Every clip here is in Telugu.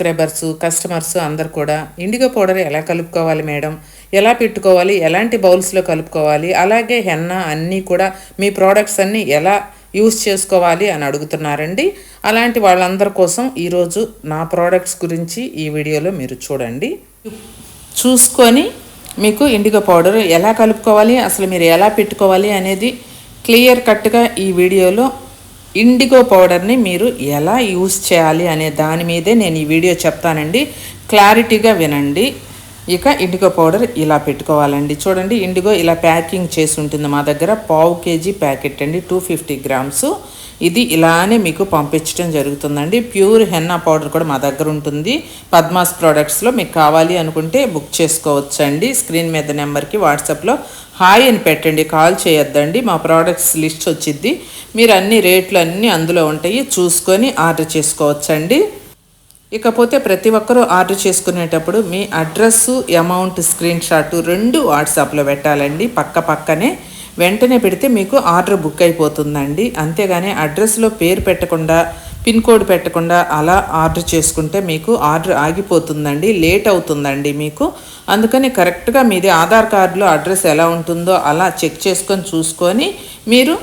సబ్స్క్రైబర్స్ కస్టమర్స్ అందరు కూడా ఇండిగో పౌడర్ ఎలా కలుపుకోవాలి మేడం, ఎలా పెట్టుకోవాలి, ఎలాంటి బౌల్స్లో కలుపుకోవాలి, అలాగే హెన్న అన్నీ కూడా మీ ప్రోడక్ట్స్ అన్నీ ఎలా యూస్ చేసుకోవాలి అని అడుగుతున్నారండి. అలాంటి వాళ్ళందరి కోసం ఈరోజు నా ప్రోడక్ట్స్ గురించి ఈ వీడియోలో మీరు చూడండి. చూసుకొని మీకు ఇండిగో పౌడర్ ఎలా కలుపుకోవాలి, అసలు మీరు ఎలా పెట్టుకోవాలి అనేది క్లియర్ కట్గా ఈ వీడియోలో ఇండిగో పౌడర్ని మీరు ఎలా యూస్ చేయాలి అనే దాని మీదే నేను ఈ వీడియో చెప్తానండి. క్లారిటీగా వినండి. ఇక ఇండిగో పౌడర్ ఇలా పెట్టుకోవాలండి. చూడండి, ఇండిగో ఇలా ప్యాకింగ్ చేసి ఉంటుంది మా దగ్గర. 1/2 kg ప్యాకెట్ అండి, 250 grams. ఇది ఇలానే మీకు పంపించడం జరుగుతుందండి. ప్యూర్ హెన్నా పౌడర్ కూడా మా దగ్గర ఉంటుంది. పద్మాస్ ప్రోడక్ట్స్లో మీకు కావాలి అనుకుంటే బుక్ చేసుకోవచ్చండి. స్క్రీన్ మీద నెంబర్కి వాట్సాప్లో హాయ్ అని పెట్టండి, కాల్ చేయొద్దండి. మా ప్రోడక్ట్స్ లిస్ట్ వచ్చిద్ది. మీరు అన్ని రేట్లు అన్నీ అందులో ఉంటాయి, చూసుకొని ఆర్డర్ చేసుకోవచ్చండి. ఇకపోతే ప్రతి ఒక్కరూ ఆర్డర్ చేసుకునేటప్పుడు మీ అడ్రస్సు, అమౌంట్ స్క్రీన్ షాట్ 2 వాట్సాప్లో పెట్టాలండి. పక్కనే వెంటనే పెడితే మీకు ఆర్డర్ బుక్ అయిపోతుందండి. అంతేగాని అడ్రస్లో పేరు పెట్టకుండా, పిన్ కోడ్ పెట్టకుండా అలా ఆర్డర్ చేసుకుంటే మీకు ఆర్డర్ ఆగిపోతుందండి, లేట్ అవుతుందండి మీకు. అందుకని కరెక్ట్గా మీది ఆధార్ కార్డులో అడ్రస్ ఎలా ఉంటుందో అలా చెక్ చేసుకొని చూసుకొని మీరు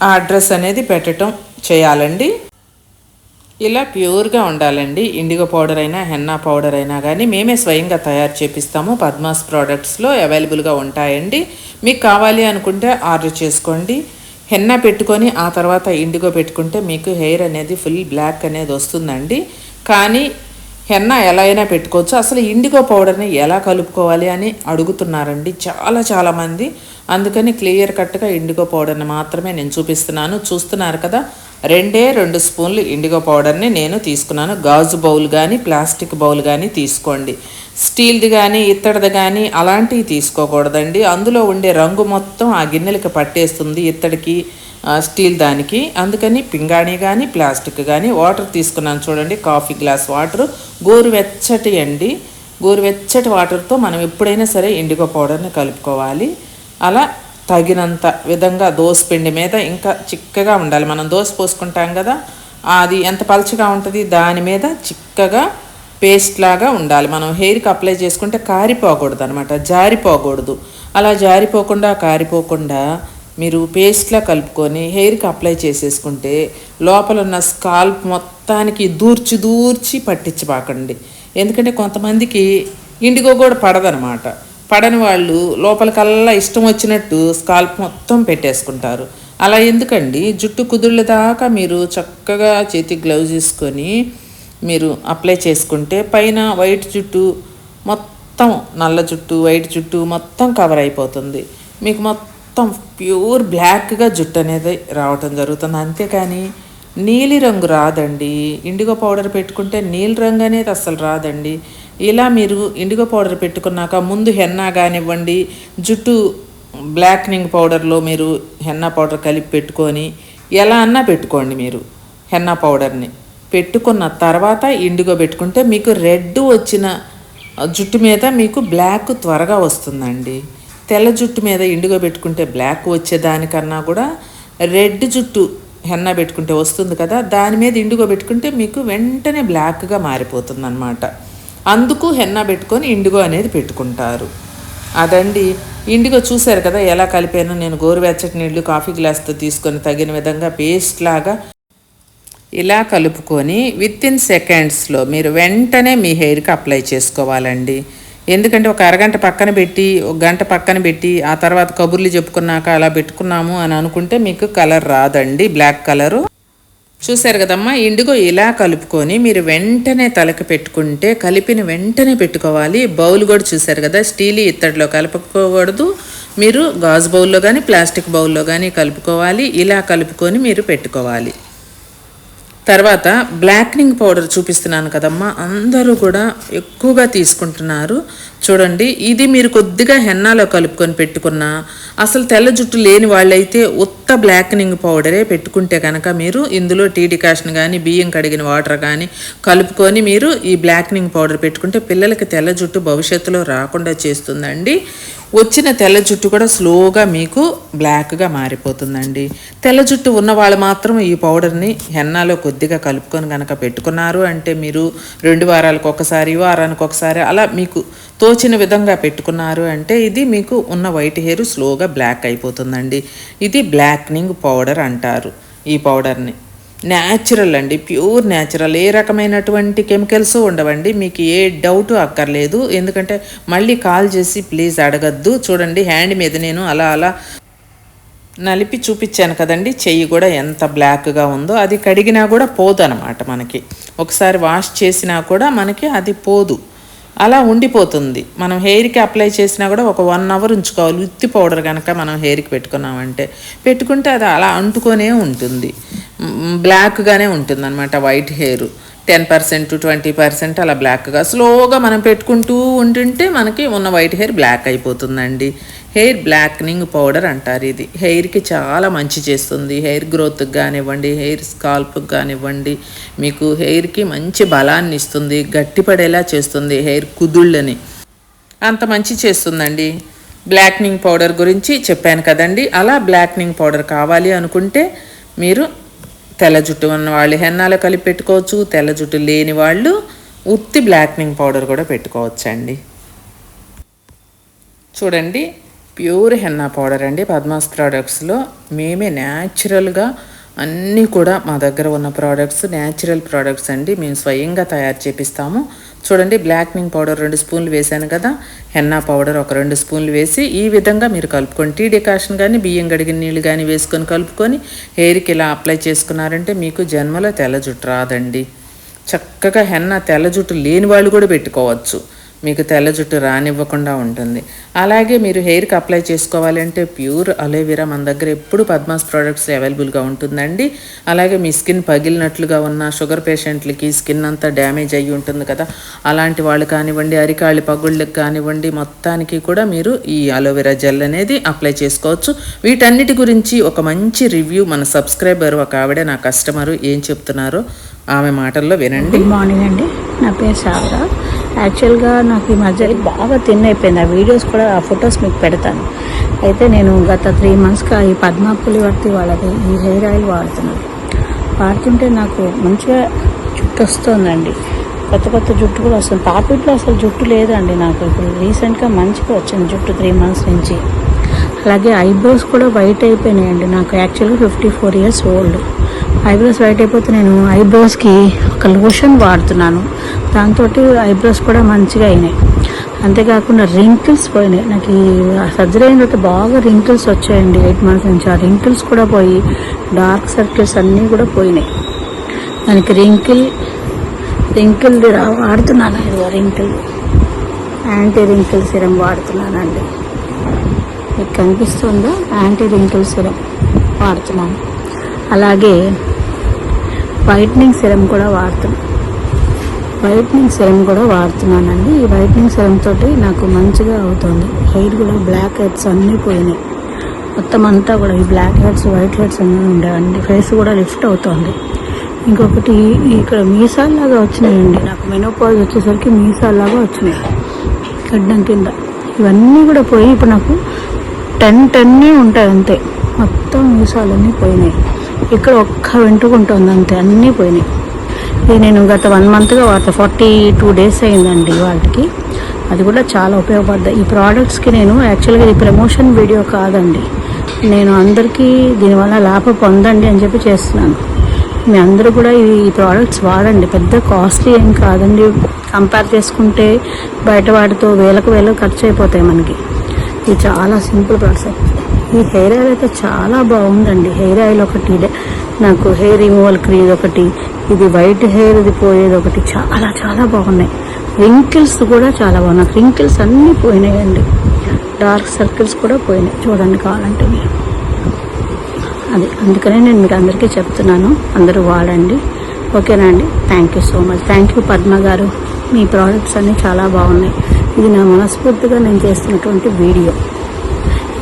ఆ అడ్రస్ అనేది పెట్టడం చేయాలండి. ఇలా ప్యూర్గా ఉండాలండి. ఇండిగో పౌడర్ అయినా హెన్నా పౌడర్ అయినా కానీ మేమే స్వయంగా తయారు చేపిస్తాము. పద్మాస్ ప్రోడక్ట్స్లో అవైలబుల్గా ఉంటాయండి. మీకు కావాలి అనుకుంటే ఆర్డర్ చేసుకోండి. హెన్నా పెట్టుకొని ఆ తర్వాత ఇండిగో పెట్టుకుంటే మీకు హెయిర్ అనేది ఫుల్ బ్లాక్ అనేది వస్తుందండి. కానీ హెన్నా ఎలా అయినా పెట్టుకోవచ్చు. అసలు ఇండిగో పౌడర్ని ఎలా కలుపుకోవాలి అని అడుగుతున్నారండి చాలామంది. అందుకని క్లియర్ కట్గా ఇండిగో పౌడర్ని మాత్రమే నేను చూపిస్తున్నాను. చూస్తున్నారు కదా, 2 స్పూన్లు ఇండిగో పౌడర్ని నేను తీసుకున్నాను. గాజు బౌల్ కానీ ప్లాస్టిక్ బౌల్ కానీ తీసుకోండి. స్టీల్ది కానీ ఇత్తడిది కానీ అలాంటివి తీసుకోకూడదండి. అందులో ఉండే రంగు మొత్తం ఆ గిన్నెలకి పట్టేస్తుంది, ఇత్తడికి స్టీల్ దానికి. అందుకని పింగాణి కానీ ప్లాస్టిక్ కానీ వాటర్ తీసుకున్నాను. చూడండి, కాఫీ గ్లాస్ వాటర్, గోరువెచ్చటి అండి. గోరువెచ్చటి వాటర్తో మనం ఎప్పుడైనా సరే ఇండిగో పౌడర్ని కలుపుకోవాలి. అలా తగినంత విధంగా దోసపిండి మీద ఇంకా చిక్కగా ఉండాలి. మనం దోశ పోసుకుంటాం కదా, అది ఎంత పలుచగా ఉంటుంది దాని మీద చిక్కగా పేస్ట్ లాగా ఉండాలి. మనం హెయిర్కి అప్లై చేసుకుంటే కారిపోకూడదు అనమాట, జారిపోకూడదు. అలా జారిపోకుండా కారిపోకుండా మీరు పేస్ట్లా కలుపుకొని హెయిర్కి అప్లై చేసేసుకుంటే లోపల ఉన్న స్కాల్ప్ మొత్తానికి దూర్చి పట్టించబాకండి. ఎందుకంటే కొంతమందికి ఇండిగో కూడా పడదనమాట. పడని వాళ్ళు లోపలికల్లా ఇష్టం వచ్చినట్టు స్కాల్ప్ మొత్తం పెట్టేసుకుంటారు. అలా ఎందుకండి, జుట్టు కుదుళ్ళ దాకా మీరు చక్కగా చేతికి గ్లౌజ్ తీసుకొని మీరు అప్లై చేసుకుంటే పైన వైట్ జుట్టు మొత్తం, నల్ల జుట్టు వైట్ జుట్టు మొత్తం కవర్ అయిపోతుంది. మీకు మొత్తం ప్యూర్ బ్లాక్గా జుట్టు అనేది రావటం జరుగుతుంది. అంతేకాని నీలి రంగు రాదండి. ఇండిగో పౌడర్ పెట్టుకుంటే నీలి రంగు అనేది అస్సలు రాదండి. ఇలా మీరు ఇండిగో పౌడర్ పెట్టుకున్నాక ముందు హెన్నా కానివ్వండి, జుట్టు బ్లాక్నింగ్ పౌడర్లో మీరు హెన్నా పౌడర్ కలిపి పెట్టుకొని ఎలా అన్నా పెట్టుకోండి. మీరు హెన్నా పౌడర్ని పెట్టుకున్న తర్వాత ఇండిగో పెట్టుకుంటే మీకు రెడ్ వచ్చిన జుట్టు మీద మీకు బ్లాక్ త్వరగా వస్తుందండి. తెల్ల జుట్టు మీద ఇండిగో పెట్టుకుంటే బ్లాక్ వచ్చేదానికన్నా కూడా రెడ్ జుట్టు హెన్నా పెట్టుకుంటే వస్తుంది కదా, దాని మీద ఇండిగో పెట్టుకుంటే మీకు వెంటనే బ్లాక్గా మారిపోతుంది అన్నమాట. అందుకు హెన్నా పెట్టుకొని ఇండిగో అనేది పెట్టుకుంటారు. అదండి ఇండిగో. చూశారు కదా ఎలా కలిపాను నేను. గోరువెచ్చటి నీళ్ళు కాఫీ గ్లాస్తో తీసుకొని తగిన విధంగా పేస్ట్ లాగా ఇలా కలుపుకొని వితిన్ సెకండ్స్లో మీరు వెంటనే మీ హెయిర్కి అప్లై చేసుకోవాలండి. ఎందుకంటే ఒక అరగంట పక్కన పెట్టి, ఒక గంట పక్కన పెట్టి ఆ తర్వాత కబుర్లు చెప్పుకున్నాక అలా పెట్టుకున్నాము అని అనుకుంటే మీకు కలర్ రాదండి, బ్లాక్ కలరు. చూశారు కదమ్మా, ఇండిగో ఇలా కలుపుకొని మీరు వెంటనే తలకి పెట్టుకుంటే కలిపిన వెంటనే పెట్టుకోవాలి. బౌల్ కూడా చూశారు కదా, స్టీల్ ఇత్తడిలో కలుపుకోకూడదు. మీరు గాజు బౌల్లో కానీ ప్లాస్టిక్ బౌల్లో కానీ కలుపుకోవాలి. ఇలా కలుపుకొని మీరు పెట్టుకోవాలి. తర్వాత బ్లాక్నింగ్ పౌడర్ చూపిస్తున్నాను కదమ్మా, అందరూ కూడా ఎక్కువగా తీసుకుంటున్నారు. చూడండి, ఇది మీరు కొద్దిగా హెన్నాలో కలుపుకొని పెట్టుకున్నా అసలు తెల్ల జుట్టు లేని వాళ్ళైతే ఉత్త బ్లాక్నింగ్ పౌడరే పెట్టుకుంటే కనుక మీరు ఇందులో టీ డికాషన్ కానీ బియ్యం కడిగిన వాటర్ కానీ కలుపుకొని మీరు ఈ బ్లాక్నింగ్ పౌడర్ పెట్టుకుంటే పిల్లలకి తెల్ల జుట్టు భవిష్యత్తులో రాకుండా చేస్తుందండి. వచ్చిన తెల్ల జుట్టు కూడా స్లోగా మీకు బ్లాక్గా మారిపోతుందండి. తెల్ల జుట్టు ఉన్న వాళ్ళు మాత్రం ఈ పౌడర్ని హెన్నాలో కొద్దిగా కలుపుకొని కనుక పెట్టుకున్నారు అంటే మీరు 2 వారాలకు ఒకసారి, వారానికి ఒకసారి అలా మీకు తోచిన విధంగా పెట్టుకున్నారు అంటే ఇది మీకు ఉన్న వైట్ హెయిర్ స్లోగా బ్లాక్ అయిపోతుందండి. ఇది బ్లాక్నింగ్ పౌడర్ అంటారు ఈ పౌడర్ని. న్యాచురల్ అండి, ప్యూర్ న్యాచురల్, ఏ రకమైనటువంటి కెమికల్స్ ఉండవండి. మీకు ఏ డౌట్ అక్కర్లేదు. ఎందుకంటే మళ్ళీ కాల్ చేసి ప్లీజ్ అడగద్దు. చూడండి హ్యాండ్ మీద నేను అలా అలా నలిపి చూపించాను కదండి, చెయ్యి కూడా ఎంత బ్లాక్గా ఉందో. అది కడిగినా కూడా పోదు అనమాట. మనకి ఒకసారి వాష్ చేసినా కూడా మనకి అది పోదు, అలా ఉండిపోతుంది. మనం హెయిర్కి అప్లై చేసినా కూడా ఒక 1 అవర్ ఉంచుకోవాలి. ఉత్తి పౌడర్ కనుక మనం హెయిర్కి పెట్టుకున్నామంటే పెట్టుకుంటే అది అలా అంటుకొనే ఉంటుంది, బ్లాక్గానే ఉంటుంది అనమాట. వైట్ హెయిర్ 10% 20% అలా బ్లాక్గా స్లోగా మనం పెట్టుకుంటూ ఉంటుంటే మనకి ఉన్న వైట్ హెయిర్ బ్లాక్ అయిపోతుందండి. హెయిర్ బ్లాక్నింగ్ పౌడర్ అంటారు ఇది. హెయిర్కి చాలా మంచి చేస్తుంది. హెయిర్ గ్రోత్కి కానివ్వండి, హెయిర్ స్కాల్ప్కి కానివ్వండి, మీకు హెయిర్కి మంచి బలాన్ని ఇస్తుంది, గట్టిపడేలా చేస్తుంది, హెయిర్ కుదుళ్ళని అంత మంచి చేస్తుందండి. బ్లాక్నింగ్ పౌడర్ గురించి చెప్పాను కదండి. అలా బ్లాక్నింగ్ పౌడర్ కావాలి అనుకుంటే మీరు తెల్ల జుట్టు ఉన్న వాళ్ళు హెన్నాలో కలిపి పెట్టుకోవచ్చు, తెల్ల జుట్టు లేని వాళ్ళు ఉత్తి బ్లాక్నింగ్ పౌడర్ కూడా పెట్టుకోవచ్చండి. చూడండి ప్యూర్ హెన్నా పౌడర్ అండి. పద్మాస్ ప్రోడక్ట్స్లో మేమే న్యాచురల్గా అన్నీ కూడా మా దగ్గర ఉన్న ప్రోడక్ట్స్ న్యాచురల్ ప్రోడక్ట్స్ అండి. మేము స్వయంగా తయారు చేపిస్తాము. చూడండి బ్లాక్నింగ్ పౌడర్ 2 స్పూన్లు వేసాను కదా, హెన్నా పౌడర్ ఒక 2 స్పూన్లు వేసి ఈ విధంగా మీరు కలుపుకొని టీ డికాషన్ కానీ బియ్యం కడిగిన నీళ్ళు కానీ వేసుకొని కలుపుకొని హెయిర్కి ఇలా అప్లై చేసుకున్నారంటే మీకు జన్మలో తెల్ల జుట్టు రాదండి. చక్కగా హెన్నా తెల్ల జుట్టు లేని వాళ్ళు కూడా పెట్టుకోవచ్చు, మీకు తెల్ల జుట్టు రానివ్వకుండా ఉంటుంది. అలాగే మీరు హెయిర్కి అప్లై చేసుకోవాలంటే ప్యూర్ అలోవెరా మన దగ్గర ఎప్పుడు పద్మాస్ ప్రోడక్ట్స్ అవైలబుల్గా ఉంటుందండి. అలాగే మీ స్కిన్ పగిలినట్లుగా ఉన్న షుగర్ పేషెంట్లకి స్కిన్ అంతా డ్యామేజ్ అయ్యి ఉంటుంది కదా, అలాంటి వాళ్ళు కానివ్వండి, అరికాళ్ళ పగుళ్ళకి కానివ్వండి, మొత్తానికి కూడా మీరు ఈ అలోవెరా జెల్ అనేది అప్లై చేసుకోవచ్చు. వీటన్నిటి గురించి ఒక మంచి రివ్యూ మన సబ్స్క్రైబర్ ఒక ఆవిడ నా కస్టమరు ఏం చెప్తున్నారో ఆమె మాటల్లో వినండి. గుడ్ మార్నింగ్ అండి, నా పేరు శారదా. యాక్చువల్గా నాకు ఈ మధ్య బాగా థిన్ అయిపోయింది. ఆ వీడియోస్ కూడా ఆ ఫొటోస్ మీకు పెడతాను. అయితే నేను గత 3 మంత్స్గా ఈ పద్మా పులివర్తి వాళ్ళది ఈ హెయిర్ ఆయిల్ వాడుతుంటే నాకు మంచిగా జుట్టు వస్తుందండి. కొత్త జుట్టు కూడా వస్తుంది. పాపిట్లో అసలు జుట్టు లేదండి నాకు. ఇప్పుడు రీసెంట్గా మంచిగా వచ్చింది జుట్టు 3 మంత్స్ నుంచి. అలాగే ఐబ్రోస్ కూడా వైట్ అయిపోయినాయండి. నాకు యాక్చువల్గా 54 ఇయర్స్ ఓల్డ్. ఐబ్రోస్ వైట్ అయిపోతే నేను ఐబ్రోస్కి ఒక లోషన్ వాడుతున్నాను. దాంతో ఐబ్రోస్ కూడా మంచిగా అయినాయి. అంతేకాకుండా రింకిల్స్ పోయినాయి. నాకు ఈ సర్జరీ అయిన తర్వాత బాగా రింకిల్స్ వచ్చాయండి 8 మంత్స్ నుంచి. ఆ రింకిల్స్ కూడా పోయి డార్క్ సర్కిల్స్ అన్నీ కూడా పోయినాయి. దానికి రింకిల్ వాడుతున్నాను. రింకిల్ యాంటీ రింకిల్ సిరం వాడుతున్నానండి. మీకు కనిపిస్తుందా? యాంటీ రింకిల్ సిరం వాడుతున్నాను. అలాగే వైట్నింగ్ సిరం కూడా వాడుతున్నానండి. ఈ వైట్నింగ్ సిరం తోటి నాకు మంచిగా అవుతుంది. హెయిర్ కూడా బ్లాక్ హెడ్స్ అన్నీ పోయినాయి. మొత్తం అంతా కూడా ఈ బ్లాక్ హెడ్స్ వైట్ హెడ్స్ అన్నీ ఉండేవండి. ఫేస్ కూడా లిఫ్ట్ అవుతుంది. ఇంకొకటి ఇక్కడ మీసాల్లాగా వచ్చినాయండి. నాకు మెనోపాజ్ వచ్చేసరికి మీసాల్లాగా వచ్చినాయి గడ్డం కింద. ఇవన్నీ కూడా పోయి ఇప్పుడు నాకు 10 ఉంటాయి అంతే. మొత్తం మీసాలన్నీ పోయినాయి. ఇక్కడ ఒక్క వెంట్రుక ఉంటుంది అంతే, అన్నీ పోయినాయి. ఇది నేను గత 1 మంత్గా వాడతా. 42 డేస్ అయిందండి వాటికి. అది కూడా చాలా ఉపయోగపడ్డాయి ఈ ప్రోడక్ట్స్కి. నేను యాక్చువల్గా ఇది ప్రమోషన్ వీడియో కాదండి. నేను అందరికీ దీనివల్ల లాభం పొందండి అని చెప్పి చేస్తున్నాను. మీ అందరూ కూడా ఈ ప్రోడక్ట్స్ వాడండి. పెద్ద కాస్ట్లీ ఏం కాదండి. కంపేర్ చేసుకుంటే బయట వాటితో వేలకు ఖర్చు అయిపోతాయి మనకి. ఇది చాలా సింపుల్ ప్రాసెస్. ఈ హెయిర్ ఆయిల్ అయితే చాలా బాగుందండి. హెయిర్ ఆయిల్ ఒకటి, నాకు హెయిర్ రిమూవల్ క్రీమ్ ఒకటి, ఇది వైట్ హెయిర్ ఇది పోయేది ఒకటి, చాలా బాగున్నాయి. రింకిల్స్ కూడా చాలా బాగున్నాయి. రింకిల్స్ అన్నీ పోయినాయండి. డార్క్ సర్కిల్స్ కూడా పోయినాయి. చూడండి కావాలంటే మీరు. అందుకనే నేను మీకు అందరికీ చెప్తున్నాను, అందరూ వాడండి. ఓకేనా అండి? Thank you so much. Thank you Padma గారు. మీ ప్రోడక్ట్స్ అన్నీ చాలా బాగున్నాయి. ఇది నా మనస్ఫూర్తిగా నేను చేస్తున్నటువంటి వీడియో.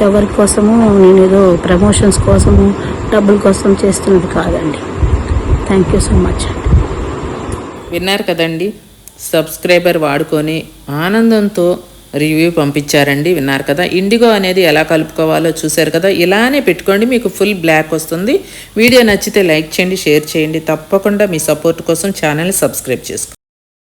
ఎవరి కోసము నేను ఏదో ప్రమోషన్స్ కోసము డబ్బుల కోసం చేస్తున్నది కాదండి. థ్యాంక్ యూ సో మచ్ అండి. విన్నారు కదండి, సబ్స్క్రైబర్ వాడుకొని ఆనందంతో రివ్యూ పంపించారండి. విన్నారు కదా, ఇండిగో అనేది ఎలా కలుపుకోవాలో చూశారు కదా. ఇలానే పెట్టుకోండి, మీకు ఫుల్ బ్లాక్ వస్తుంది. వీడియో నచ్చితే లైక్ చేయండి, షేర్ చేయండి. తప్పకుండా మీ సపోర్ట్ కోసం ఛానల్ని సబ్స్క్రైబ్ చేసుకోండి.